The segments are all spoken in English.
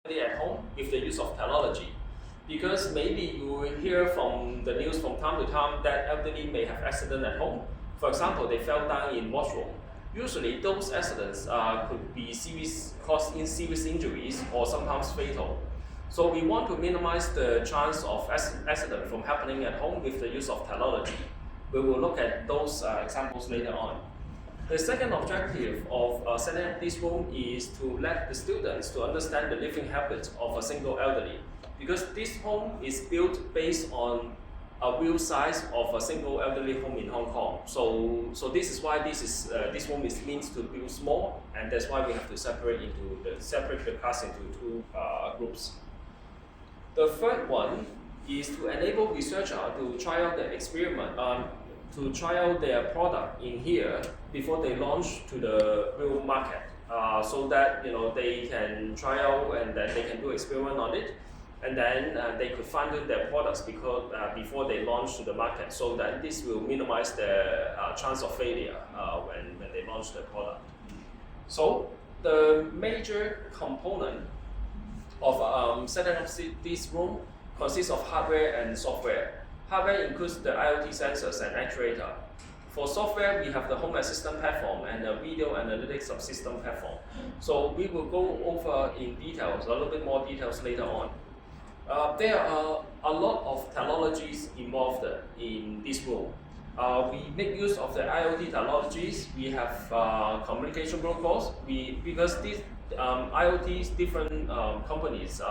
at home with the use of technology. Because maybe you will hear from the news from time to time that elderly may have accident at home. For example, they fell down in washroom. Usually, those accidents could be causing serious injuries or sometimes fatal. So we want to minimize the chance of accident from happening at home with the use of technology. We will look at those examples later on. The second objective of setting up this room is to let the students to understand the living habits of a single elderly, because this home is built based on a real size of a single elderly home in Hong Kong. So this is why this room is meant to build small, and that's why we have to separate the class into two groups. The third one is to enable researcher to try out the experiment, to try out their product in here before they launch to the real market, so that they can try out and then they can do experiment on it, and then they could find out their products before they launch to the market. So that this will minimize the chance of failure when they launch the product. So the major component of setting up this room consists of hardware and software. Hardware includes the IoT sensors and actuator. For software, we have the Home Assistant platform and the Video Analytics Subsystem platform. So we will go over in details, a little bit more details later on. There are a lot of technologies involved in this room. We make use of the IoT technologies. We have communication protocols. Because these IoTs, different companies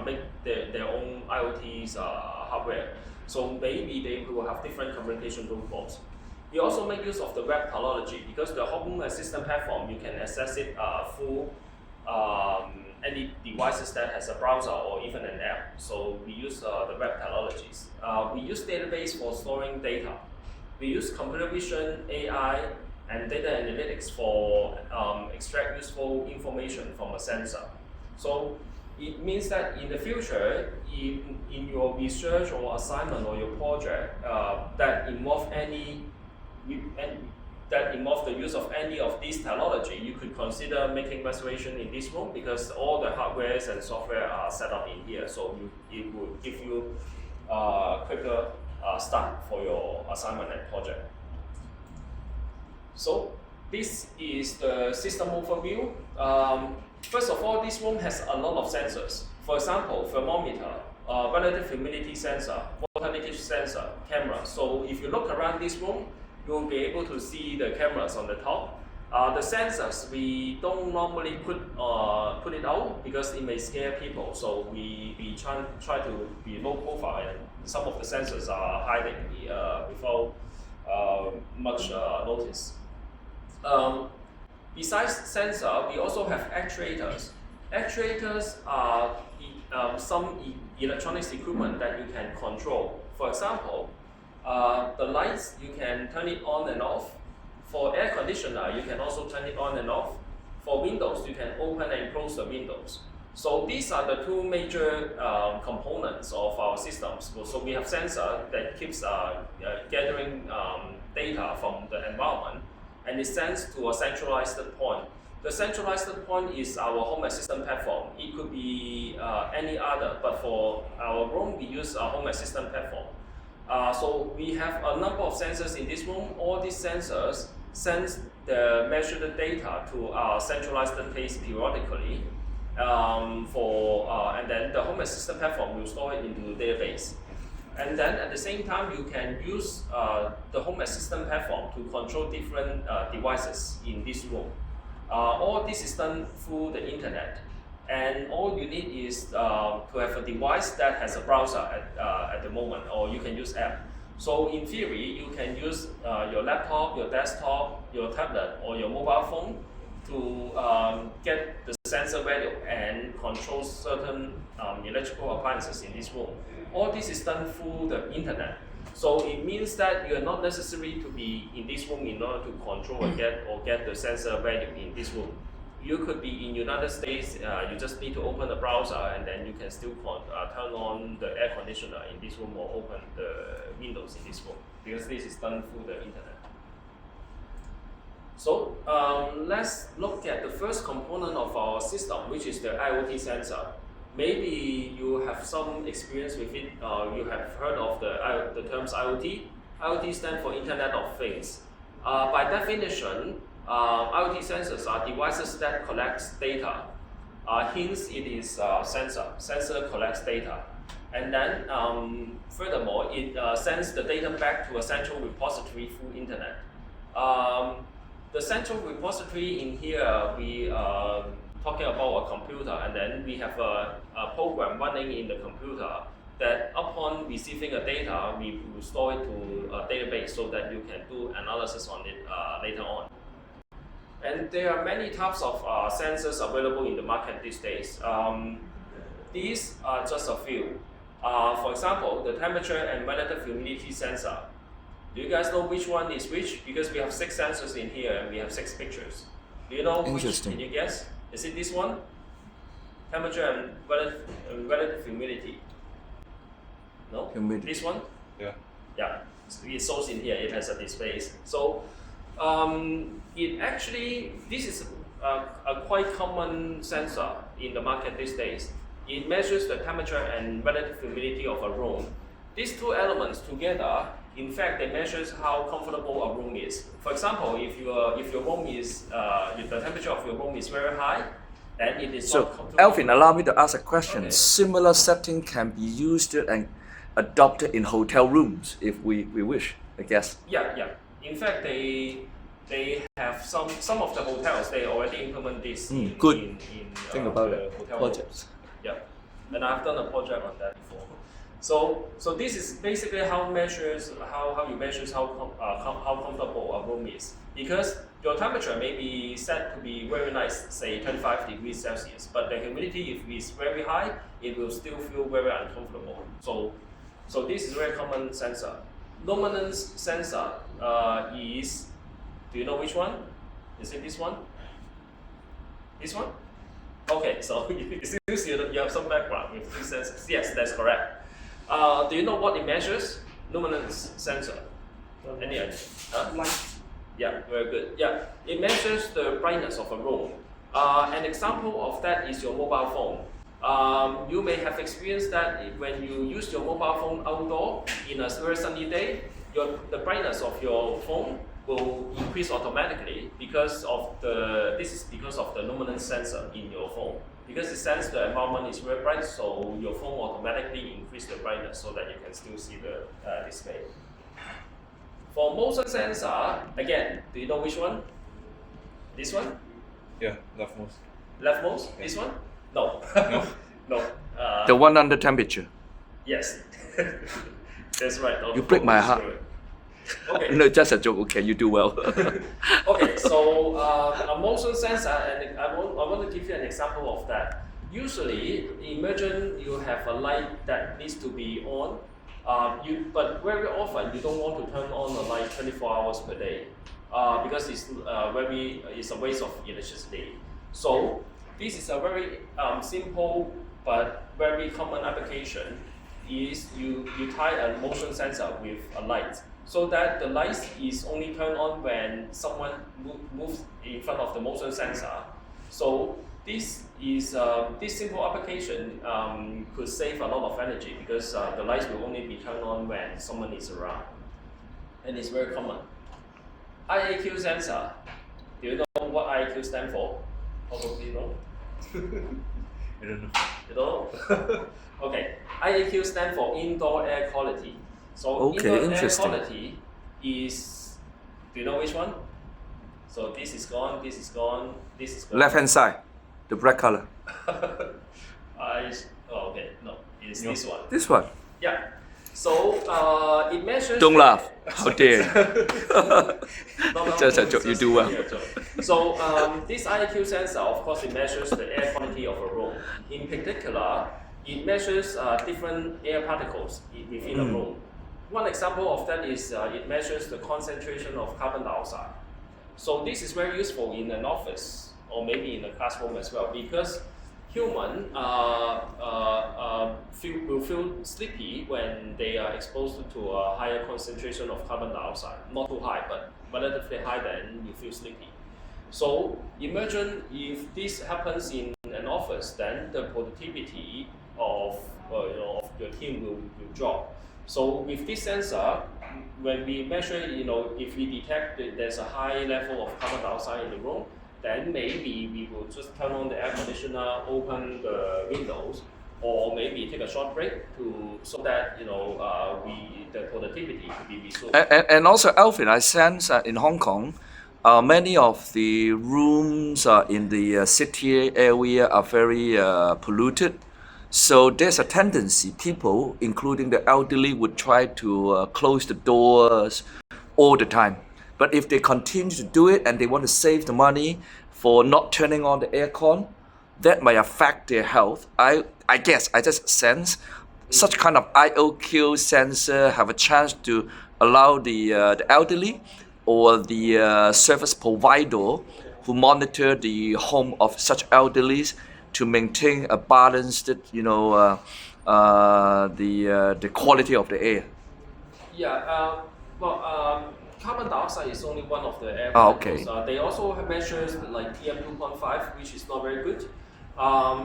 make their own IoTs hardware. So maybe they will have different communication protocols. We also make use of the web technology, because the Home Assistant platform, you can access it through any devices that has a browser or even an app. So we use the web technologies. We use database for storing data. We use computer vision, AI, and data analytics for extract useful information from a sensor. So it means that in the future, in your research or assignment or your project that involve the use of any of these technology, you could consider making reservation in this room, because all the hardwares and software are set up in here. So it will give you quicker start for your assignment and project. So this is the system overview. First of all, this room has a lot of sensors. For example, thermometer, relative humidity sensor, water leakage sensor, camera. So if you look around this room, you will be able to see the cameras on the top. The sensors, we don't normally put it out because it may scare people. So we try to be low profile, and some of the sensors are hiding without much notice. Besides sensor, we also have actuators. Actuators are some electronics equipment that you can control. For example, the lights, you can turn it on and off. For air conditioner, you can also turn it on and off. For windows, you can open and close the windows. So these are the two major components of our systems. So we have sensor that keeps gathering data from the environment, and it sends to a centralized point. The centralized point is our Home Assistant platform. It could be any other, but for our room, we use a Home Assistant platform. So we have a number of sensors in this room. All these sensors send the measured data to our centralized place periodically. And then the Home Assistant platform will store it into the database. And then at the same time, you can use the Home Assistant platform to control different devices in this room. All this is done through the internet. And all you need is to have a device that has a browser at the moment, or you can use app. So in theory, you can use your laptop, your desktop, your tablet, or your mobile phone to get the sensor value and control certain electrical appliances in this room. All this is done through the internet. So it means that you are not necessary to be in this room in order to control and get the sensor value in this room. You could be in United States, you just need to open the browser, and then you can still turn on the air conditioner in this room or open the windows in this room, because this is done through the internet. So let's look at the first component of our system, which is the IoT sensor. Maybe you have some experience with it. You have heard of the terms IoT. IoT stands for Internet of Things. By definition, IoT sensors are devices that collects data. Hence, it is sensor. Sensor collects data. And then, furthermore, it sends the data back to a central repository through Internet. The central repository in here, we are talking about a computer, and then we have a program running in the computer that upon receiving the data, we will store it to a database so that you can do analysis on it later on. And there are many types of sensors available in the market these days. These are just a few. For example, the temperature and relative humidity sensor. Do you guys know which one is which? Because we have 6 sensors in here and we have 6 pictures. Do you know which? Can you guess? Is it this one? Temperature and relative humidity. No? Humidity. This one? Yeah. Yeah. It shows in here, it has a display. So it actually, this is a quite common sensor in the market these days. It measures the temperature and relative humidity of a room. These two elements together, in fact, they measure how comfortable a room is. For example, if your room is, if the temperature of your room is very high, then it is not comfortable. Alvin, allow me to ask a question. Okay. Similar setting can be used and adopted in hotel rooms if we wish, I guess. Yeah. In fact, they have some of the hotels, they already implement this good. in Think about the it. hotel Projects. rooms. Yeah, and I've done a project on that before. So this is basically how you measures how comfortable a room is, because your temperature may be set to be very nice, say 25 degrees Celsius, but the humidity, if it's very high, it will still feel very uncomfortable. So this is a very common sensor. Luminance sensor is, do you know which one? Is it this one? This one? Okay, so you have some background with these sensors. Yes, that's correct. Do you know what it measures? Luminance sensor. Any idea? Light. Yeah, very good. Yeah, it measures the brightness of a room. An example of that is your mobile phone. You may have experienced that when you use your mobile phone outdoor in a very sunny day, the brightness of your phone will increase automatically because of this is because of the luminance sensor in your phone. Because it senses the environment is very bright, so your phone automatically increase the brightness so that you can still see the display. For motion sensor, again, do you know which one? This one? Yeah, leftmost. Leftmost? Yeah. This one? No. No. The one under temperature. Yes. That's right. You break my heart. Okay. No, just a joke. Okay, you do well. Okay, so a motion sensor, and I want to give you an example of that. Usually, imagine you have a light that needs to be on, but very often you don't want to turn on a light 24 hours per day because it's a waste of electricity. So this is a very simple but very common application. Is you tie a motion sensor with a light, so that the light is only turned on when someone moves in front of the motion sensor. So this simple application could save a lot of energy because the lights will only be turned on when someone is around, and it's very common. IAQ sensor. Do you know what IAQ stands for? Probably no. I don't know. You don't know? Okay. IAQ stands for indoor air quality. So Okay, indoor interesting. air quality is, do you know which one? So this is gone, this is gone, this is gone. Left hand side, the black color. Okay, no, it's this one. This one. Yeah. So it measures. Don't laugh. How dare you? No, Just a joke, you do well. So this IAQ sensor, of course, it measures the air quality of a room. In particular, it measures different air particles within a room. One example of that is it measures the concentration of carbon dioxide. So this is very useful in an office or maybe in a classroom as well, because humans will feel sleepy when they are exposed to a higher concentration of carbon dioxide. Not too high, but relatively high, then you feel sleepy. So imagine if this happens in an office, then the productivity of of your team will drop. So with this sensor, when we measure, if we detect that there's a high level of carbon dioxide in the room, then maybe we will just turn on the air conditioner, open the windows, or maybe take a short break so that the productivity could be restored. And also, Alvin, I sense in Hong Kong, many of the rooms in the city area are very polluted. So there's a tendency people, including the elderly, would try to close the doors all the time. But if they continue to do it and they want to save the money for not turning on the aircon, that might affect their health. I guess I just sense such kind of IOQ sensor have a chance to allow the elderly or the service provider who monitor the home of such elderlies to maintain a balanced, the quality of the air. Yeah. Carbon dioxide is only one of the air okay. particles. They also have measures like PM 2.5, which is not very good.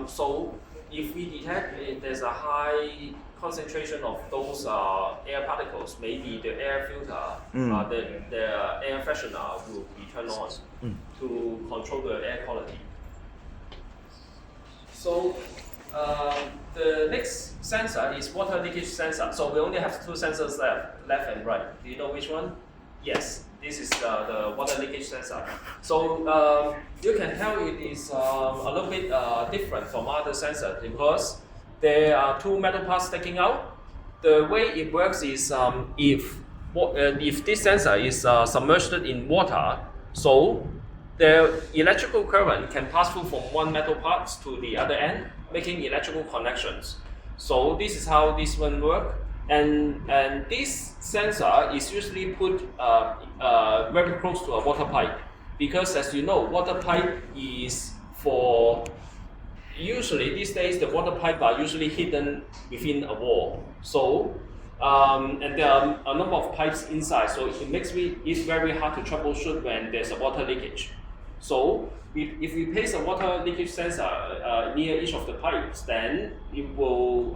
So if we detect there's a high concentration of those air particles, maybe the air filter, the air freshener will be turned on to control the air quality. So the next sensor is water leakage sensor. So we only have two sensors left and right. Do you know which one? Yes, this is the water leakage sensor. So you can tell it is a little bit different from other sensors because there are two metal parts sticking out. The way it works is if this sensor is submerged in water, so the electrical current can pass through from one metal part to the other end, making electrical connections. So this is how this one works. And this sensor is usually put very close to a water pipe because, as you know, water pipe is for usually these days the water pipe are usually hidden within a wall. So and there are a number of pipes inside, so it makes it very hard to troubleshoot when there's a water leakage. So if we place a water leakage sensor near each of the pipes, then it will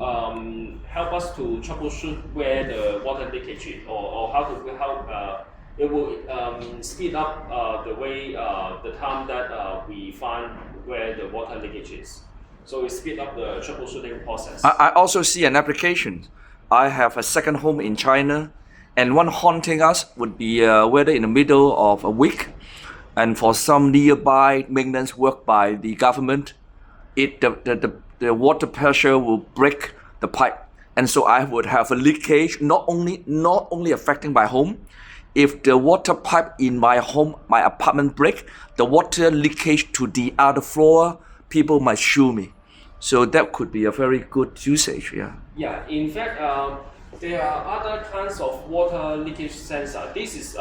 help us to troubleshoot where the water leakage is, or how it will speed up the time that we find where the water leakage is. So it speed up the troubleshooting process. I also see an application. I have a second home in China, and one haunting us would be whether in the middle of a week, and for some nearby maintenance work by the government, the water pressure will break the pipe, and so I would have a leakage not only affecting my home. If the water pipe in my apartment break, the water leakage to the other floor, people might sue me. So that could be a very good usage. Yeah. In fact, there are other kinds of water leakage sensor. This is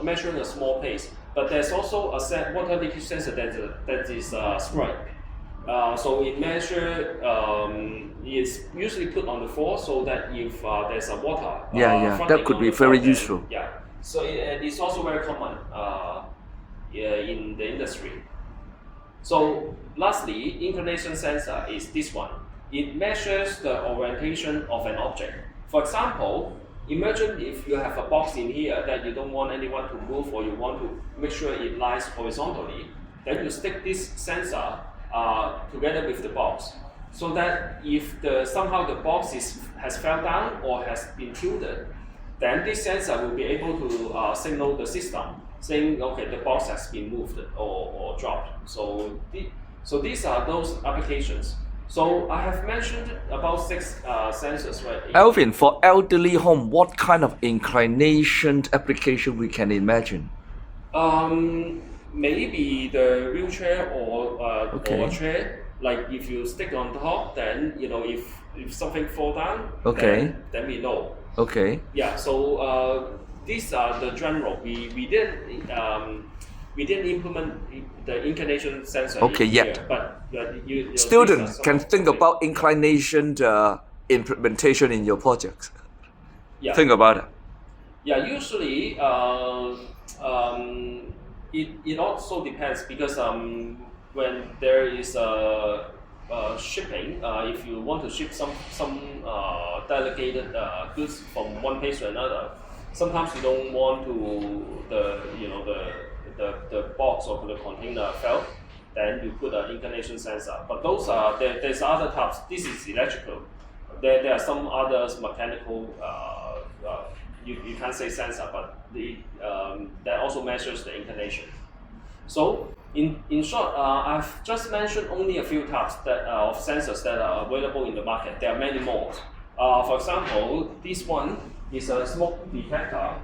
measuring a small place, but there's also a water leakage sensor that is stripe. So it measures. It's usually put on the floor so that if there's a water. That could be very useful. Yeah. So it's also very common in the industry. So lastly, inclination sensor is this one. It measures the orientation of an object. For example, imagine if you have a box in here that you don't want anyone to move, or you want to make sure it lies horizontally, then you stick this sensor together with the box, so that if somehow the box has fell down or has been tilted, then this sensor will be able to signal the system saying, okay, the box has been moved or dropped. So these are those applications. So I have mentioned about 6 sensors, right? Alvin, for elderly home, what kind of inclination application we can imagine? Maybe the wheelchair or a chair. Like if you stick on top, then if something fall down, then we know. Okay. Yeah. So these are the general. We didn't implement the inclination sensor. Yet. But students can think about inclination implementation in your projects. Yeah. Think about it. Yeah. Usually, It also depends because when there is shipping, if you want to ship some delegated goods from one place to another, sometimes you don't want to the box or the container fail, then you put an inclination sensor. But those are there's other types. This is electrical. There are some others mechanical. You can't say sensor, but that also measures the inclination. So in short, I've just mentioned only a few types of sensors that are available in the market. There are many more. For example, this one is a smoke detector.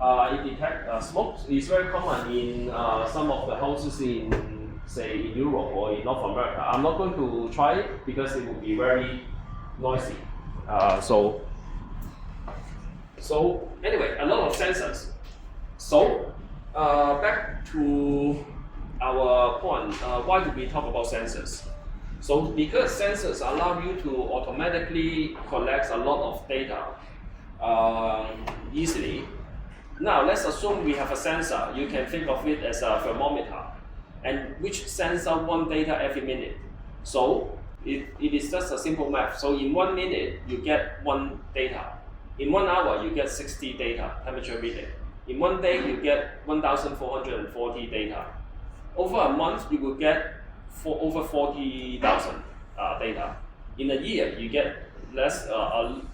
It detects smoke. It's very common in some of the houses in, say, in Europe or in North America. I'm not going to try it because it would be very noisy. So anyway, a lot of sensors. So back to our point, why do we talk about sensors? So because sensors allow you to automatically collect a lot of data easily. Now let's assume we have a sensor. You can think of it as a thermometer, and which sensor one data every minute. So it is just a simple math. So in 1 minute you get one data. In 1 hour you get 60 data temperature reading. In 1 day you get 1,440 data. Over a month you will get over 40,000 data. In a year you get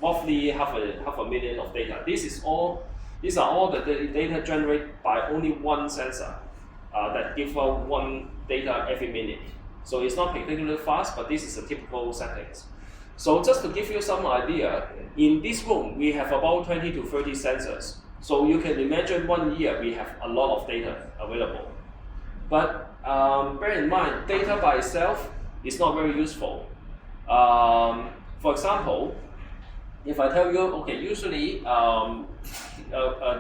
roughly half a million of data. These are all the data generated by only one sensor that gives out one data every minute. So it's not particularly fast, but this is a typical settings. So just to give you some idea, in this room we have about 20 to 30 sensors. So you can imagine 1 year we have a lot of data available. But bear in mind, data by itself is not very useful. For example, if I tell you, okay, usually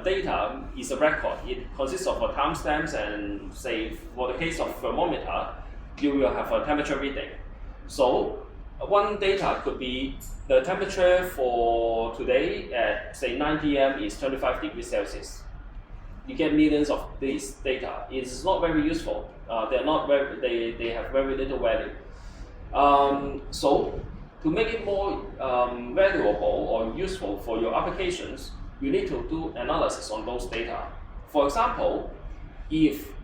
data is a record. It consists of timestamps and, say, for the case of thermometer, you will have a temperature reading. So one data could be the temperature for today at, say, 9 p.m. is 25 degrees Celsius. You get millions of these data. It's not very useful. They have very little value. So to make it more valuable or useful for your applications, you need to do analysis on those data. For example, if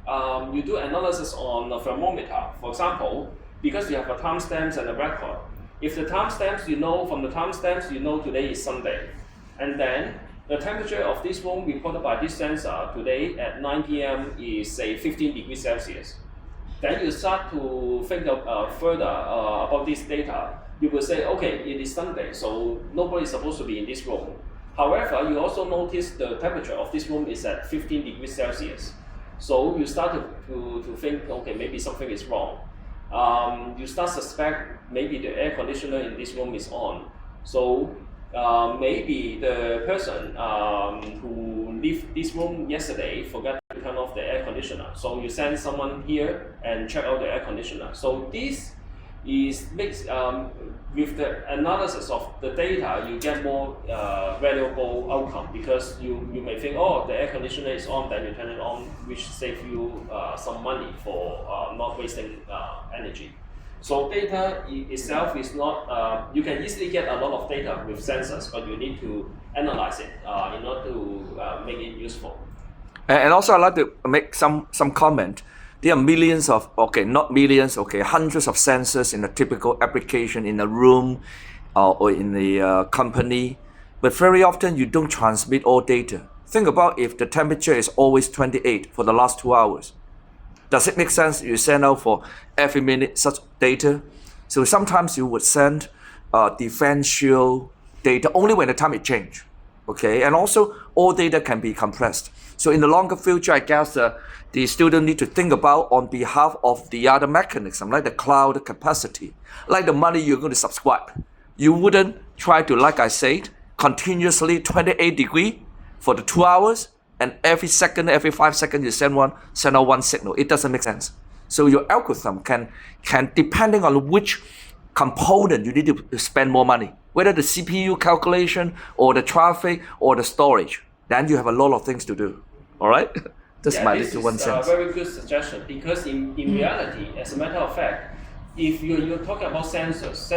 you do analysis on a thermometer, for example, because you have a timestamps and a record, if the timestamps from the timestamps today is Sunday, and then the temperature of this room reported by this sensor today at 9 p.m. is, say, 15 degrees Celsius. Then you start to think further about this data. You will say, okay, it is Sunday, so nobody is supposed to be in this room. However, you also notice the temperature of this room is at 15 degrees Celsius. So you start to think, okay, maybe something is wrong. You start to suspect maybe the air conditioner in this room is on. So maybe the person who left this room yesterday forgot to turn off the air conditioner. So you send someone here and check out the air conditioner. So this makes with the analysis of the data, you get more valuable outcome because you may think, oh, the air conditioner is on, then you turn it on, which saves you some money for not wasting energy. So data itself is not, you can easily get a lot of data with sensors, but you need to analyze it in order to make it useful. And also I'd like to make some comment. There are millions of, not millions, hundreds of sensors in a typical application in a room or in the company. But very often you don't transmit all data. Think about if the temperature is always 28 for the last 2 hours. Does it make sense you send out for every minute such data? So sometimes you would send differential data only when the time it changes. Okay, and also all data can be compressed. So in the longer future, I guess the student need to think about on behalf of the other mechanism, like the cloud capacity, like the money you're going to subscribe. You wouldn't try to, like I said, continuously 28 degrees for the 2 hours, and every 5 seconds you send out one signal. It doesn't make sense. So your algorithm can depending on which component you need to spend more money, whether the CPU calculation or the traffic or the storage, then you have a lot of things to do. All right? That's Yeah, my this little is 1 cent. a very good suggestion because in reality, as a matter of fact, if you're talking about sensors,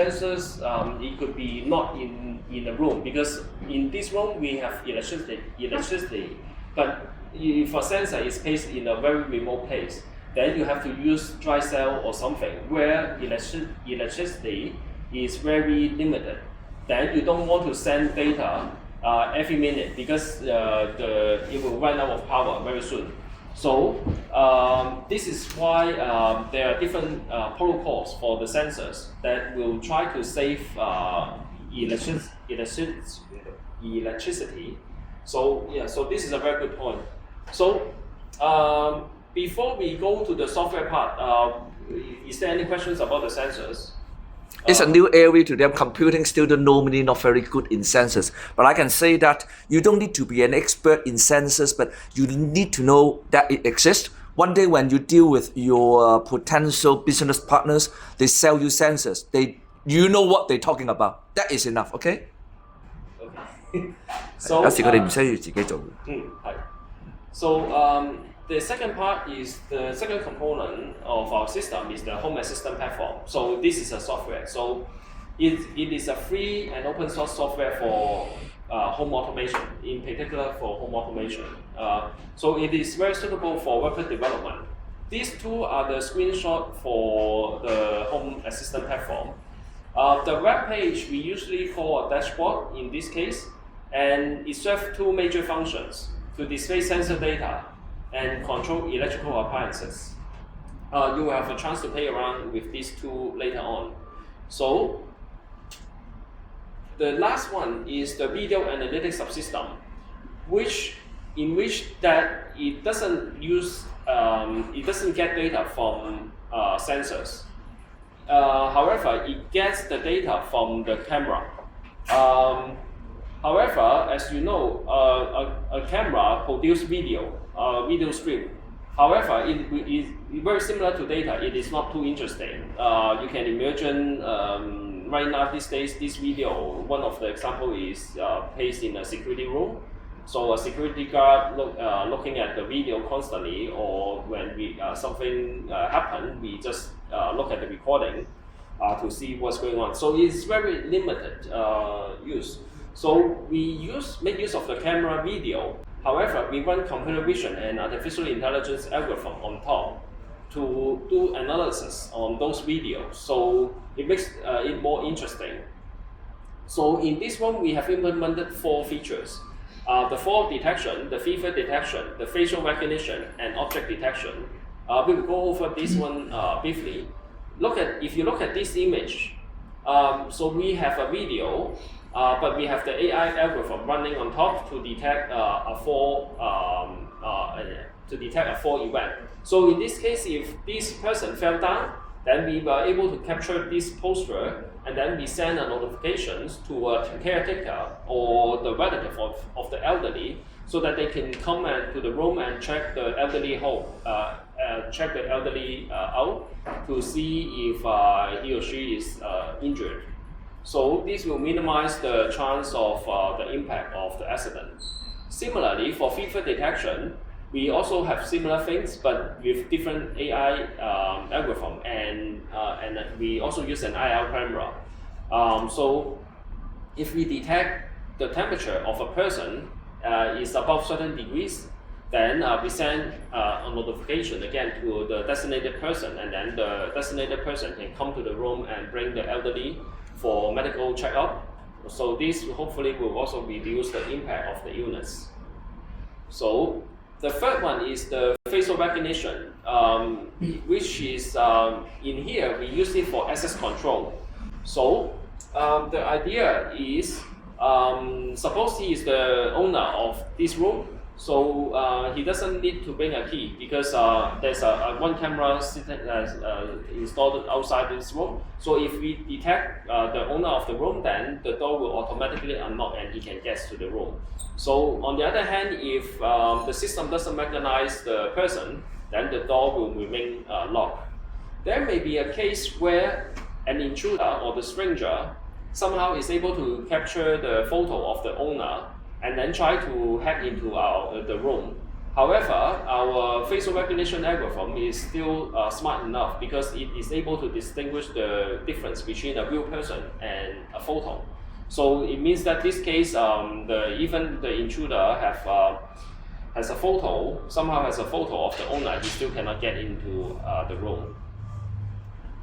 it could be not in a room because in this room we have electricity, but if a sensor is placed in a very remote place, then you have to use dry cell or something where electricity is very limited. Then you don't want to send data every minute because it will run out of power very soon. So this is why there are different protocols for the sensors that will try to save electricity. So yeah, so this is a very good point. So before we go to the software part, is there any questions about the sensors? It's a new area to them. Computing students normally not very good in sensors. But I can say that you don't need to be an expert in sensors, but you need to know that it exists. One day when you deal with your potential business partners, they sell you sensors. You know what they're talking about. That is enough, okay? Okay. So 有時佢哋唔需要自己做。係。So the second part is the second component of our system is the home assistant platform. So this is a software. So it is a free and open source software for home automation, in particular for home automation. So it is very suitable for web development. These two are the screenshot for the home assistant platform. The web page we usually call a dashboard in this case, and it serves two major functions: to display sensor data and control electrical appliances. You will have a chance to play around with these two later on. So the last one is the video analytics subsystem, in which that it doesn't get data from sensors. However, it gets the data from the camera. However, as you know, a camera produces video stream. However, it is very similar to data. It is not too interesting. You can imagine right now these days, this video, one of the example is placed in a security room. So a security guard looking at the video constantly, or when something happen, we just look at the recording to see what's going on. So it's very limited use. So we make use of the camera video. However, we run computer vision and artificial intelligence algorithm on top to do analysis on those videos. So it makes it more interesting. So in this one, we have implemented 4 features. The fall detection, the fever detection, the facial recognition, and object detection. We will go over this one briefly. If you look at this image, so we have a video, but we have the AI algorithm running on top to detect a fall event. So in this case, if this person fell down, then we were able to capture this posture, and then we send a notifications to a caretaker or the relative of the elderly, so that they can come to the room and check the elderly out to see if he or she is injured. So this will minimize the chance of the impact of the accident. Similarly, for fever detection, we also have similar things, but with different AI algorithm, and we also use an IR camera. So if we detect the temperature of a person is above certain degrees, then we send a notification again to the designated person, and then the designated person can come to the room and bring the elderly for medical checkup. So this hopefully will also reduce the impact of the illness. So the third one is the facial recognition, which is in here we use it for access control. So the idea is, suppose he is the owner of this room, so he doesn't need to bring a key because there's one camera installed outside this room. So if we detect the owner of the room, then the door will automatically unlock and he can get to the room. So on the other hand, if the system doesn't recognize the person, then the door will remain locked. There may be a case where an intruder or the stranger somehow is able to capture the photo of the owner and then try to hack into the room. However, our facial recognition algorithm is still smart enough because it is able to distinguish the difference between a real person and a photo. So it means that this case, even the intruder has a photo, somehow has a photo of the owner, he still cannot get into the room.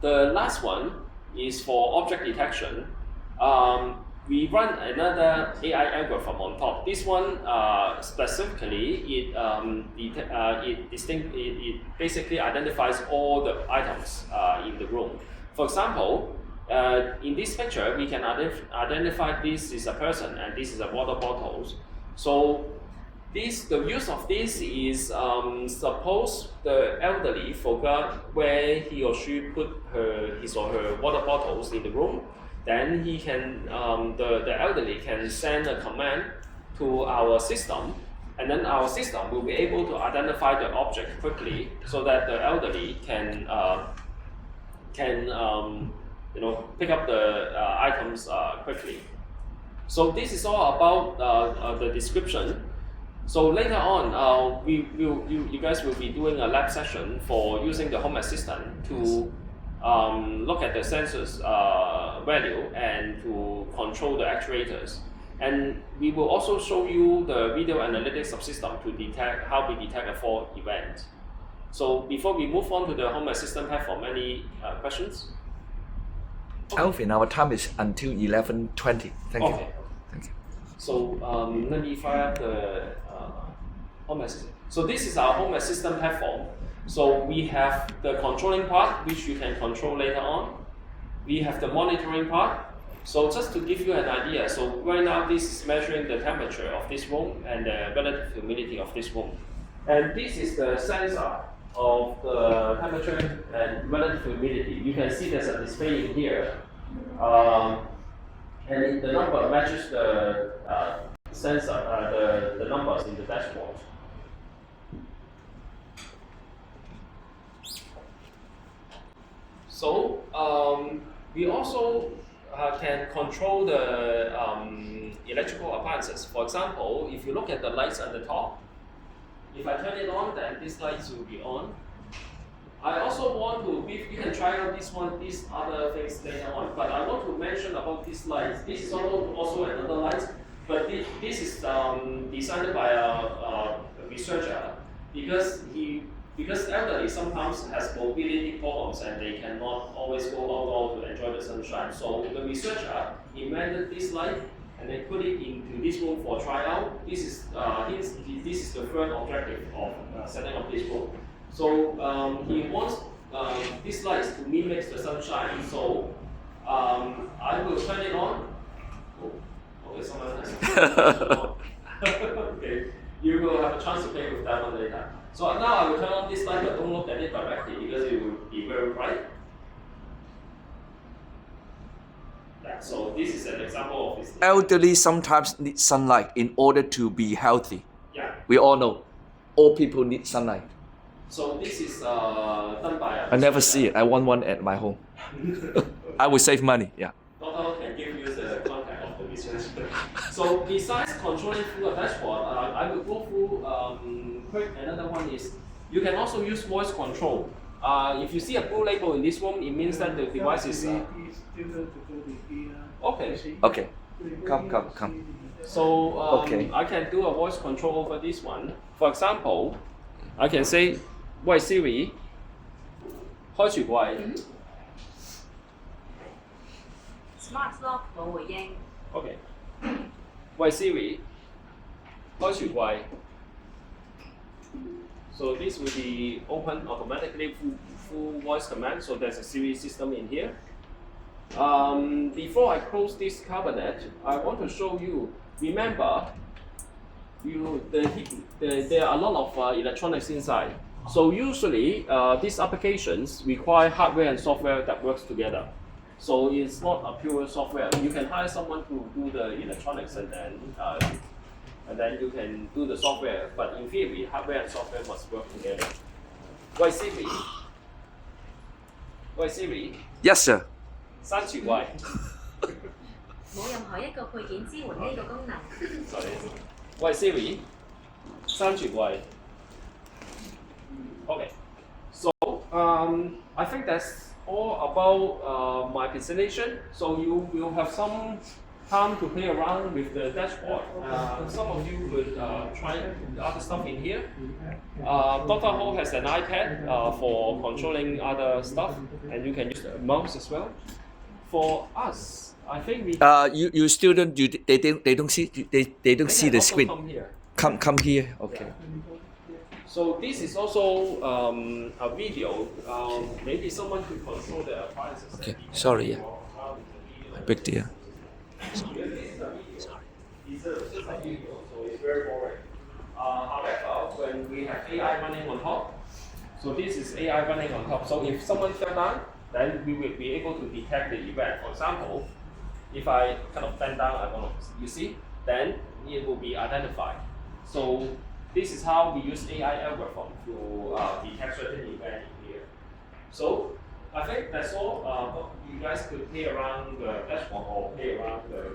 The last one is for object detection. We run another AI algorithm on top. This one specifically, it basically identifies all the items in the room. For example, in this picture, we can identify this is a person and this is a water bottle. So the use of this is suppose the elderly forgot where he or she put his or her water bottles in the room. Then he can, the elderly can send a command to our system, and then our system will be able to identify the object quickly, so that the elderly can pick up the items quickly. So this is all about the description. So later on, you guys will be doing a lab session for using the Home Assistant to look at the sensors value and to control the actuators. And we will also show you the video analytics subsystem to detect how we detect a fault event. So before we move on to the Home Assistant platform, any questions? Alvin, our time is until 11:20. Thank you. Okay. Thank you. So let me fire up the Home Assistant. So this is our Home Assistant platform. So we have the controlling part, which you can control later on. We have the monitoring part. So just to give you an idea, so right now this is measuring the temperature of this room and the relative humidity of this room. And this is the sensor of the temperature and relative humidity. You can see there's a display in here. And the number matches the sensor, the numbers in the dashboard. So we also can control the electrical appliances. For example, if you look at the lights at the top, if I turn it on, then these lights will be on. I also want to, you can try out these other things later on, but I want to mention about these lights. This is also another light, but this is designed by a researcher because elderly sometimes has mobility problems and they cannot always go outdoor to enjoy the sunshine. So the researcher invented this light and they put it into this room for tryout. This is the third objective of setting up this room. So he wants these lights to mimic the sunshine. So I will turn it on. Oh, okay, someone has okay, you will have a chance to play with that one later. So now I will turn on this light, but don't look at it directly because it will be very bright. Yeah, so this is an example of this. Elderly sometimes need sunlight in order to be healthy. Yeah. We all know. All people need sunlight. So this is done by I never see it. I want one at my home. I will save money. Yeah. Doctor can give you the contact of the researcher. So besides controlling through a dashboard, I will go through quick. Another one is you can also use voice control. If you see a blue label in this room, it means that the device is okay. Okay. Come. So Okay. I can do a voice control over this one. For example, I can say, "喂Siri, 開櫥櫃." Smart Lock 冇回應。 Okay. 喂 Siri, 開櫥櫃. So this will be open automatically full voice command. So there's a Siri system in here. Before I close this cabinet, I want to show you. Remember, there are a lot of electronics inside. So usually these applications require hardware and software that works together. So it's not a pure software. You can hire someone to do the electronics and then you can do the software. But in theory, hardware and software must work together.喂 Siri.喂 Siri. Yes, sir. 刪櫥櫃. 冇任何一個配件支援呢個功能。 Sorry. 喂 Siri. 刪櫥櫃. Okay. So I think that's all about my presentation. So you will have some time to play around with the dashboard. Some of you could try the other stuff in here. Dr. Ho has an iPad for controlling other stuff, and you can use the mouse as well. For us, I think we You student, they don't see they don't see can the also screen. come here. Come here. Okay. So this is also a video. Maybe someone could control the appliances. Okay. Sorry. Yeah. Big deal. It's just a video, so it's very boring. However, when we have AI running on top, so this is AI running on top. So if someone fell down, then we will be able to detect the event. For example, if I kind of bend down, I don't know, you see, then it will be identified. So this is how we use AI algorithm to detect certain event in here. So I think that's all. You guys could play around the dashboard or play around the